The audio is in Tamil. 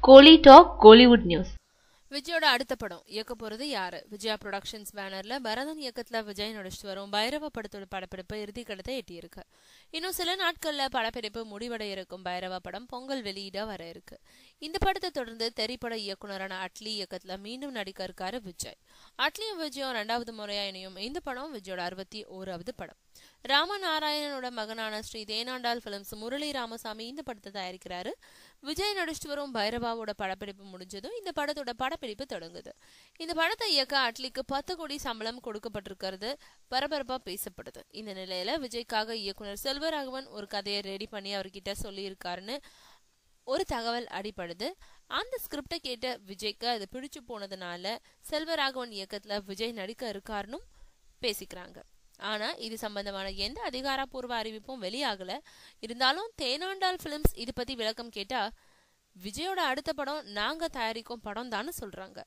கோலி டாக் கோலிவுட் நியூஸ். விஜயோட அடுத்த படம் இயக்க போறது யாரு? விஜயா புரொடக்ஷன்ஸ் பேனர்ல பரதன் இயக்கத்துல விஜய் நடிச்சிட்டு வரும் பைரவ படத்தோட படப்பிடிப்பு இறுதிக்கட்டத்தை எட்டியிருக்கு. இன்னும் சில நாட்கள்ல படப்பிடிப்பு முடிவடைய இருக்கும் பைரவ படம் பொங்கல் வெளியிட வர இருக்கு. இந்த படத்தை தொடர்ந்து திரைப்பட இயக்குனரான அட்லி இயக்கத்துல மீண்டும் நடிக்க இருக்காரு விஜய். அட்லியும் விஜயும் 2வது முறையா இணையும் இந்த படம் விஜயோட 61வது படம். ராமநாராயணனோட மகனான ஸ்ரீ தேனாண்டால் பிலிம்ஸ் முரளி ராமசாமி இந்த படத்தை தயாரிக்கிறாரு. விஜய் நடிச்சிட்டு வரும் பைரவாவோட படப்பிடிப்பு முடிஞ்சதும் இந்த படத்தோட படப்பிடிப்பு தொடங்குது. இந்த படத்தை இயக்க அட்லிக்கு 10 கோடி சம்பளம் கொடுக்கப்பட்டிருக்கிறது பரபரப்பா பேசப்படுது. இந்த நிலையில விஜய்க்காக இயக்குனர் செல்வராகவன் ஒரு கதையை ரெடி பண்ணி அவர்கிட்ட சொல்லியிருக்காருன்னு ஒரு தகவல் அடிப்படுது. அந்த ஸ்கிரிப்டை கேட்ட விஜய்க்கு அது பிடிச்சு போனதுனால செல்வராகவன் இயக்கத்துல விஜய் நடிக்க இருக்காருன்னு பேசிக்கிறாங்க. ஆனா இது சம்பந்தமான எந்த அதிகாரப்பூர்வ அறிவிப்பும் வெளியாகல. இருந்தாலும் தேனாண்டால் பிலிம்ஸ் இது பத்தி விளக்கம் கேட்டா விஜயோட அடுத்த படம் நாங்க தயாரிக்கும் படம் தான் சொல்றாங்க.